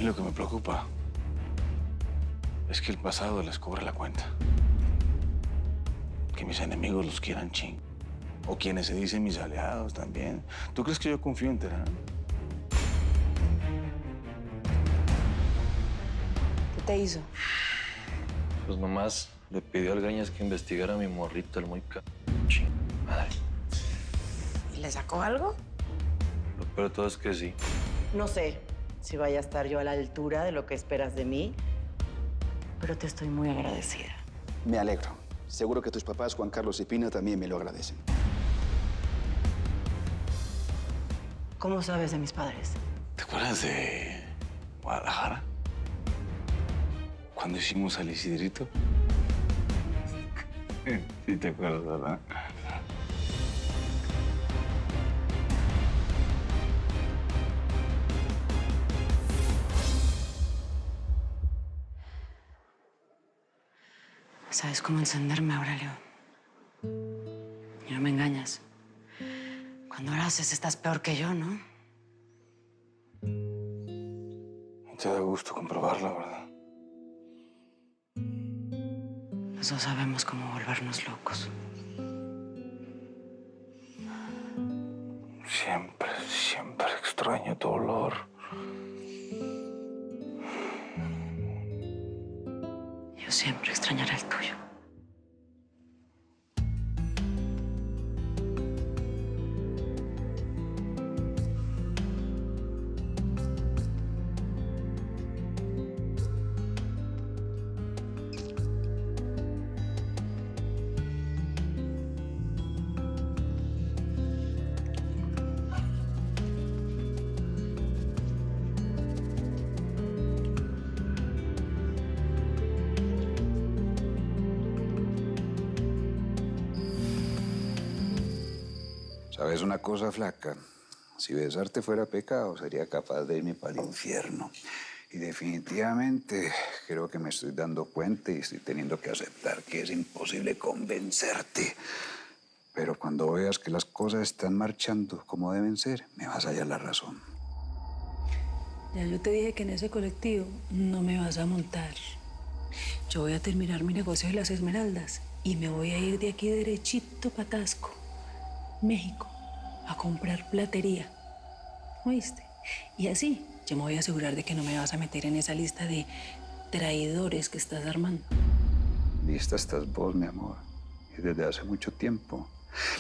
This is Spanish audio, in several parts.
mí lo que me preocupa es que el pasado les cobra la cuenta. Que mis enemigos los quieran ching. O quienes se dicen mis aliados también. ¿Tú crees que yo confío en Terán? ¿Qué te hizo? Pues nomás le pidió al Gañas que investigara a mi morrito, el muy madre. ¿Y le sacó algo? Lo peor de todo es que sí. No sé si vaya a estar yo a la altura de lo que esperas de mí, pero te estoy muy agradecida. Me alegro. Seguro que tus papás, Juan Carlos y Pina, también me lo agradecen. ¿Cómo sabes de mis padres? ¿Te acuerdas de Guadalajara? Cuando hicimos al Isidrito. Sí, te acuerdas, ¿verdad? ¿Sabes cómo encenderme, Aurelio? Y no me engañas. Cuando lo haces estás peor que yo, ¿no? Te da gusto comprobarlo, ¿verdad? Los dos sabemos cómo volvernos locos. Siempre extraño tu olor. Yo siempre extrañaré el tuyo. ¿Sabes una cosa, flaca? Si besarte fuera pecado, sería capaz de irme para el infierno. Y definitivamente creo que me estoy dando cuenta y estoy teniendo que aceptar que es imposible convencerte. Pero cuando veas que las cosas están marchando como deben ser, me vas a hallar la razón. Ya yo te dije que en ese colectivo no me vas a montar. Yo voy a terminar mi negocio de las esmeraldas y me voy a ir de aquí derechito para Tasco, México, a comprar platería. ¿Oíste? Y así yo me voy a asegurar de que no me vas a meter en esa lista de traidores que estás armando. Lista estás vos, mi amor. Y desde hace mucho tiempo.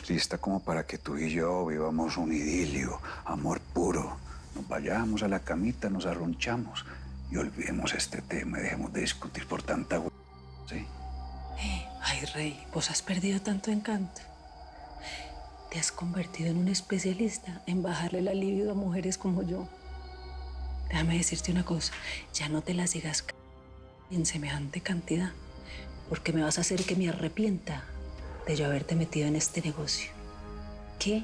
Lista como para que tú y yo vivamos un idilio, amor puro. Nos vayamos a la camita, nos arrunchamos y olvidemos este tema y dejemos de discutir por tanta ¿sí? Ay, Rey, vos has perdido tanto encanto. Te has convertido en un especialista en bajarle la libido a mujeres como yo. Déjame decirte una cosa, ya no te la sigas en semejante cantidad, porque me vas a hacer que me arrepienta de yo haberte metido en este negocio. ¿Qué?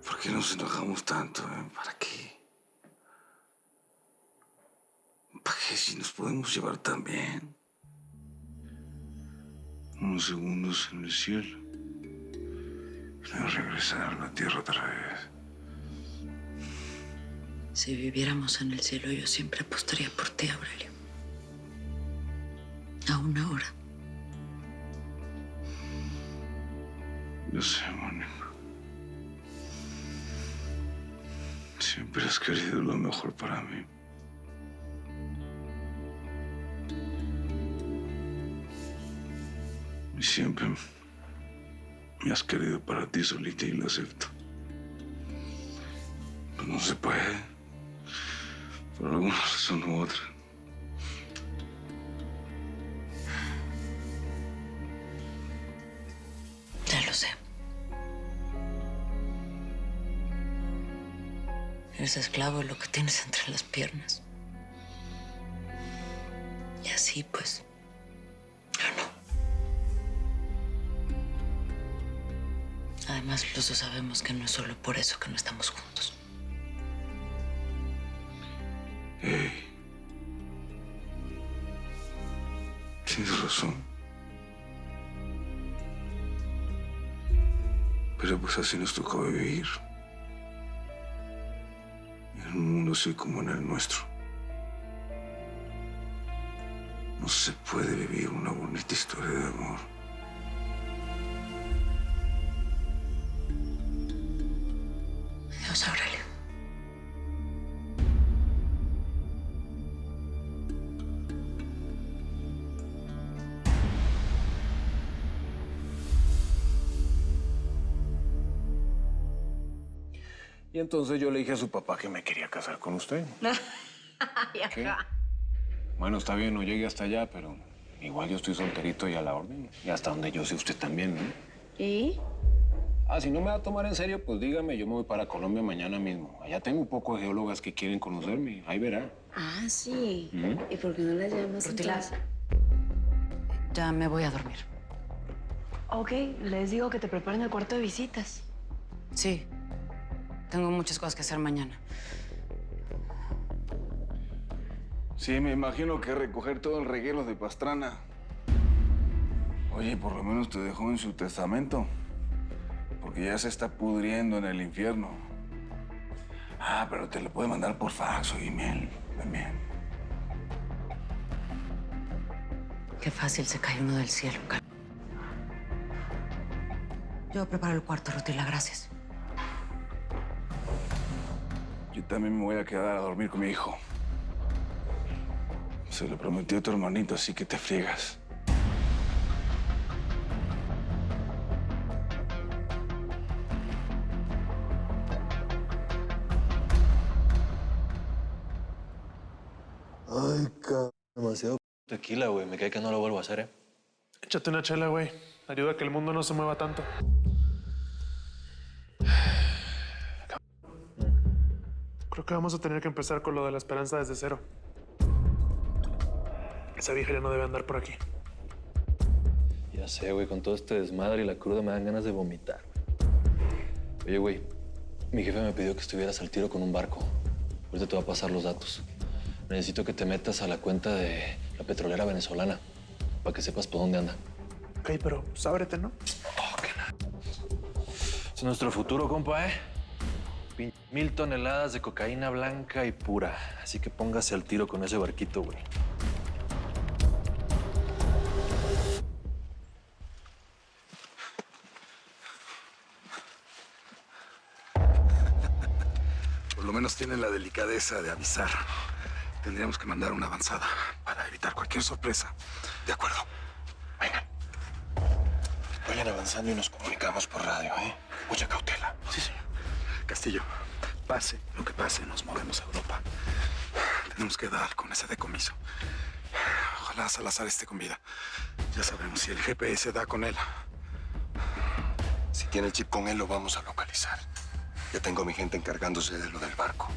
¿Por qué nos enojamos tanto? ¿Para qué? ¿Para qué si nos podemos llevar tan bien? Unos segundos en el cielo. Y luego regresar a la tierra otra vez. Si viviéramos en el cielo, yo siempre apostaría por ti, Aurelio. Aún ahora. Yo sé, Mónica. Siempre has querido lo mejor para mí. Y siempre me has querido para ti solita y lo acepto. Pero no se puede. Por alguna razón u otra. Ya lo sé. Eres esclavo de lo que tienes entre las piernas. Y así, pues, yo no. Además, los dos sabemos que no es solo por eso que no estamos juntos. Tienes razón. Pero pues así nos tocó vivir. En un mundo así como en el nuestro. No se puede vivir una bonita historia de amor. Adiós, Aurelio. Y entonces yo le dije a su papá que me quería casar con usted. ¿Qué? Bueno, está bien, no llegué hasta allá, pero igual yo estoy solterito y a la orden. Y hasta donde yo sé, usted también, ¿no? ¿Y? Ah, si no me va a tomar en serio, pues dígame, yo me voy para Colombia mañana mismo. Allá tengo un poco de geólogas que quieren conocerme, ahí verá. Ah, sí. ¿Y por qué no las llamas Rutila, entonces? ya me voy a dormir. Ok, les digo que te preparen el cuarto de visitas. Sí. Tengo muchas cosas que hacer mañana. Sí, me imagino que recoger todo el reguero de Pastrana. Oye, por lo menos te dejó en su testamento. Porque ya se está pudriendo en el infierno. Ah, pero te lo puede mandar por fax o email también. Qué fácil se cae uno del cielo, Carlos. Yo preparo el cuarto, Rutila, gracias. Yo también me voy a quedar a dormir con mi hijo. Se lo prometió a tu hermanito, así que te friegas. Ay, demasiado tequila, güey. Me cae que no lo vuelvo a hacer, ¿eh? Échate una chela, güey. Ayuda a que el mundo no se mueva tanto. Creo que vamos a tener que empezar con lo de la esperanza desde cero. Esa vieja ya no debe andar por aquí. Ya sé, güey. Con todo este desmadre y la cruda me dan ganas de vomitar. Oye, güey. Mi jefe me pidió que estuvieras al tiro con un barco. Ahorita te voy a pasar los datos. Necesito que te metas a la cuenta de la petrolera venezolana para que sepas por dónde anda. Ok, pero pues ábrete, ¿no? Oh, qué nada. Es nuestro futuro, compa, ¿eh? 1000 toneladas de cocaína blanca y pura. Así que póngase al tiro con ese barquito, güey. Por lo menos tienen la delicadeza de avisar. Tendríamos que mandar una avanzada para evitar cualquier sorpresa. De acuerdo. Vengan. Vayan avanzando y nos comunicamos por radio, ¿eh? Mucha cautela. Sí, señor. Castillo, pase lo que pase, nos movemos a Europa. Tenemos que dar con ese decomiso. Ojalá Salazar esté con vida. Ya sabremos si el GPS da con él. Si tiene el chip con él, lo vamos a localizar. Ya tengo a mi gente encargándose de lo del barco.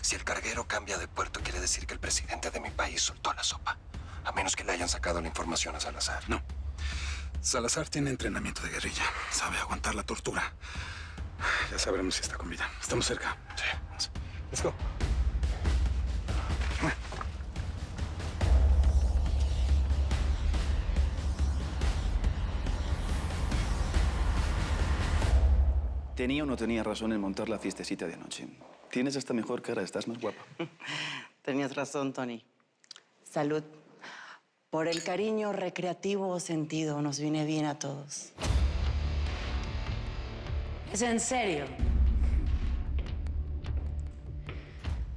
Si el carguero cambia de puerto, quiere decir que el presidente de mi país soltó la sopa. A menos que le hayan sacado la información a Salazar. No. Salazar tiene entrenamiento de guerrilla. Sabe aguantar la tortura. Ya sabremos si está con vida. Estamos cerca. Sí. Let's go. ¿Tenía o no tenía razón en montar la fiestecita de anoche? Tienes hasta mejor cara, estás más guapa. Tenías razón, Tony. Salud. Por el cariño recreativo sentido nos viene bien a todos. ¿Es en serio?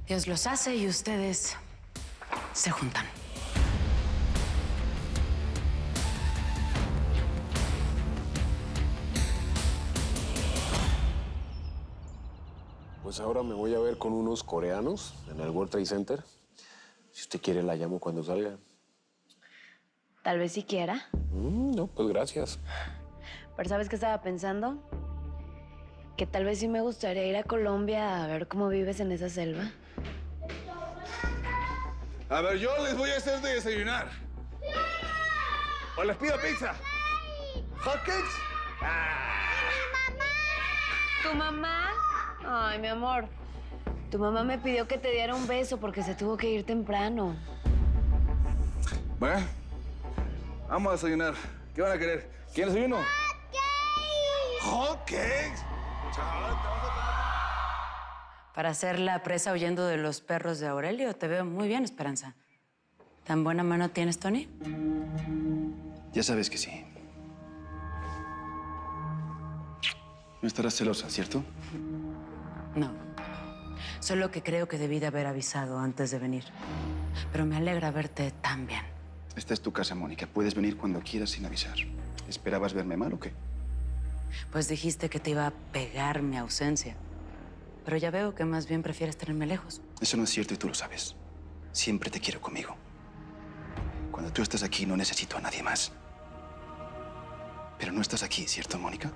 Dios los hace y ustedes se juntan. Pues ahora me voy a ver con unos coreanos en el World Trade Center. Si usted quiere, la llamo cuando salga. Tal vez siquiera. No, pues gracias. Pero ¿sabes qué estaba pensando? Que tal vez sí me gustaría ir a Colombia a ver cómo vives en esa selva. A ver, yo les voy a hacer de desayunar. O les pido pizza. ¿Hotcakes? ¿Tu mamá? Ay, mi amor. Tu mamá me pidió que te diera un beso porque se tuvo que ir temprano. Bueno, vamos a desayunar. ¿Qué van a querer? ¿Quieren desayuno? hot cakes. Para ser la presa huyendo de los perros de Aurelio, te veo muy bien, Esperanza. ¿Tan buena mano tienes, Tony? Ya sabes que sí. No estarás celosa, ¿cierto? No. Solo que creo que debí de haber avisado antes de venir. Pero me alegra verte tan bien. Esta es tu casa, Mónica. Puedes venir cuando quieras sin avisar. ¿Esperabas verme mal o qué? Pues dijiste que te iba a pegar mi ausencia. Pero ya veo que más bien prefieres tenerme lejos. Eso no es cierto y tú lo sabes. Siempre te quiero conmigo. Cuando tú estás aquí no necesito a nadie más. Pero no estás aquí, ¿cierto, Mónica?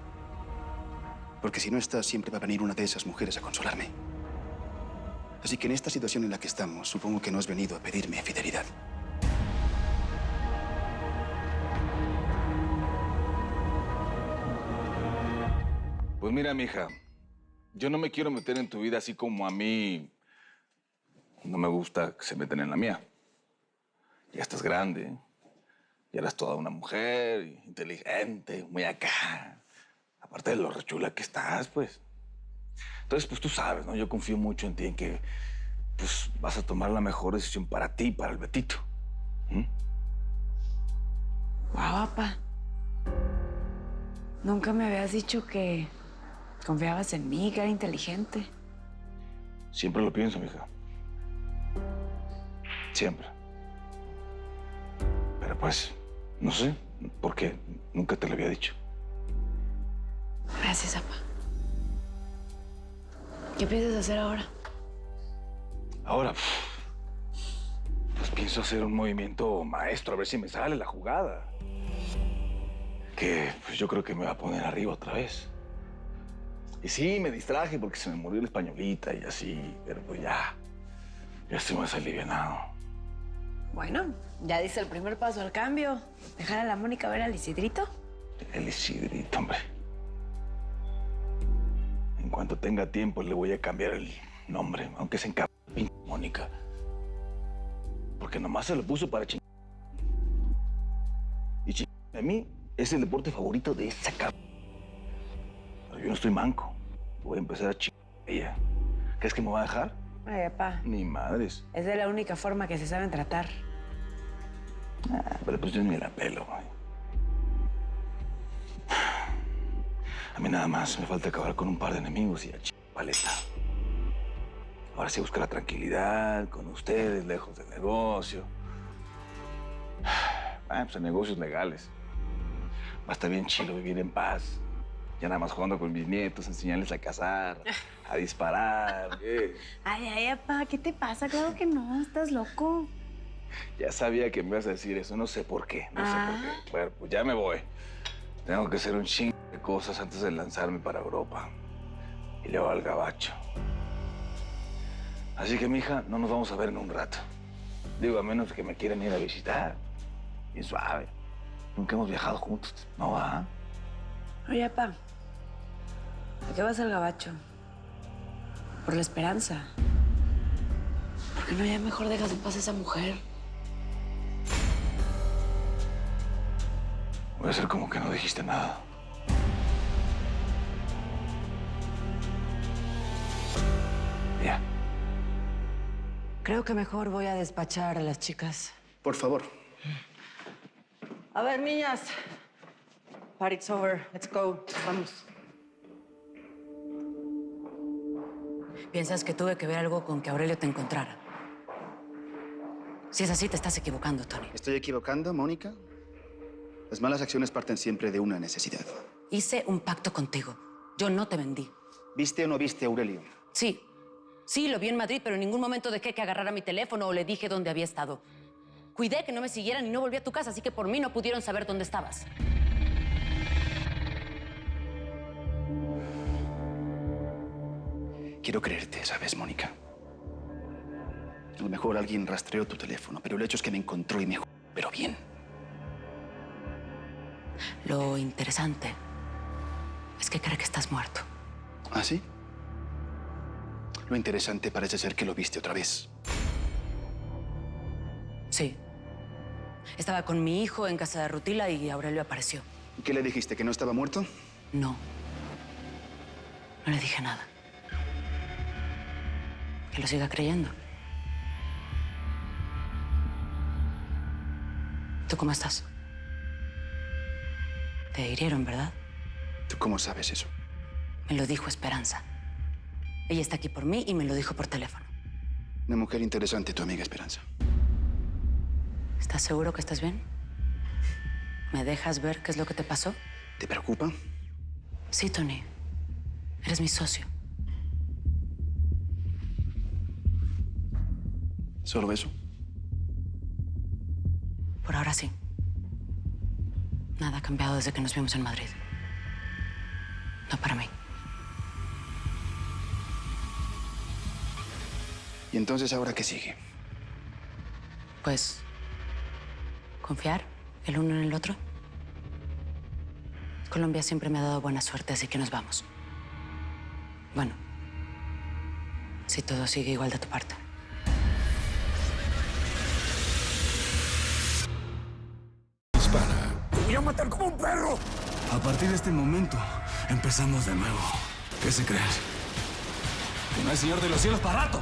Porque si no estás, siempre va a venir una de esas mujeres a consolarme. Así que en esta situación en la que estamos, supongo que no has venido a pedirme fidelidad. Pues mira, mija, yo no me quiero meter en tu vida así como a mí no me gusta que se metan en la mía. Ya estás grande, ya eres toda una mujer, inteligente, muy acá. Aparte de lo rechula que estás, pues. Entonces, pues tú sabes, ¿no? Yo confío mucho en ti, en que pues vas a tomar la mejor decisión para ti y para el Betito. Guau, papá. Nunca me habías dicho que confiabas en mí, que era inteligente. Siempre lo pienso, mija. Siempre. Pero pues, no sé por qué nunca te lo había dicho. Gracias, papá. ¿Qué piensas hacer ahora? Ahora, pues pienso hacer un movimiento maestro, a ver si me sale la jugada. Que pues yo creo que me va a poner arriba otra vez. Y sí, me distraje porque se me murió la españolita y así, pero pues ya estoy más alivianado. Bueno, ya dice el primer paso al cambio. Dejar a la Mónica ver al Isidrito. El Isidrito, hombre. En cuanto tenga tiempo le voy a cambiar el nombre, aunque se encabe Mónica. Porque nomás se lo puso para chingar. Y chingar a mí es el deporte favorito de esa cabrón. Pero yo no estoy manco. Voy a empezar a chingar a ella. ¿Crees que me va a dejar? Ay, papá. Ni madres. Es de la única forma que se saben tratar. Pero pues yo ni la pelo, güey. A mí nada más me falta acabar con un par de enemigos y a paleta. Ahora sí buscar la tranquilidad con ustedes, lejos del negocio. Pues en negocios legales. Va a estar bien chido vivir en paz. Ya nada más jugando con mis nietos, enseñarles a cazar, a disparar. Ay, papá, ¿qué te pasa? Claro que no, estás loco. Ya sabía que me ibas a decir eso, no sé por qué, no sé por qué. Bueno, pues ya me voy. Tengo que hacer un chingo de cosas antes de lanzarme para Europa. Y luego al gabacho. Así que, mija, no nos vamos a ver en un rato. Digo, a menos que me quieran ir a visitar. Bien suave. Nunca hemos viajado juntos, ¿no va? Oye, papá, ¿a qué vas al gabacho? Por la esperanza. ¿Por qué no ya mejor dejas en paz a esa mujer? Voy a hacer como que no dijiste nada. Ya. Creo que mejor voy a despachar a las chicas. Por favor. A ver, niñas. Party's over. Let's go. Vamos. ¿Piensas que tuve que ver algo con que Aurelio te encontrara? Si es así, te estás equivocando, Tony. ¿Estoy equivocando, Mónica? Las malas acciones parten siempre de una necesidad. Hice un pacto contigo. Yo no te vendí. ¿Viste o no viste a Aurelio? Sí. Sí, lo vi en Madrid, pero en ningún momento dejé que agarrara mi teléfono o le dije dónde había estado. Cuidé que no me siguieran y no volví a tu casa, así que por mí no pudieron saber dónde estabas. Quiero creerte, ¿sabes, Mónica? A lo mejor alguien rastreó tu teléfono, pero el hecho es que me encontró y me jodió, pero bien. Lo interesante es que cree que estás muerto. ¿Ah, sí? Lo interesante parece ser que lo viste otra vez. Sí. Estaba con mi hijo en casa de Rutila y Aurelio apareció. ¿Qué le dijiste? ¿Que no estaba muerto? No. No le dije nada. Que lo siga creyendo. ¿Tú cómo estás? Te hirieron, ¿verdad? ¿Tú cómo sabes eso? Me lo dijo Esperanza. Ella está aquí por mí y me lo dijo por teléfono. Una mujer interesante, tu amiga Esperanza. ¿Estás seguro que estás bien? ¿Me dejas ver qué es lo que te pasó? ¿Te preocupa? Sí, Tony. Eres mi socio. ¿Solo eso? Por ahora sí. Nada ha cambiado desde que nos vimos en Madrid. No para mí. ¿Y entonces ahora qué sigue? Pues... confiar el uno en el otro. Colombia siempre me ha dado buena suerte, así que nos vamos. Bueno, si todo sigue igual de tu parte. Te voy a matar como un perro. A partir de este momento, empezamos de nuevo. ¿Qué se creen? ¿Que no hay Señor de los Cielos para rato?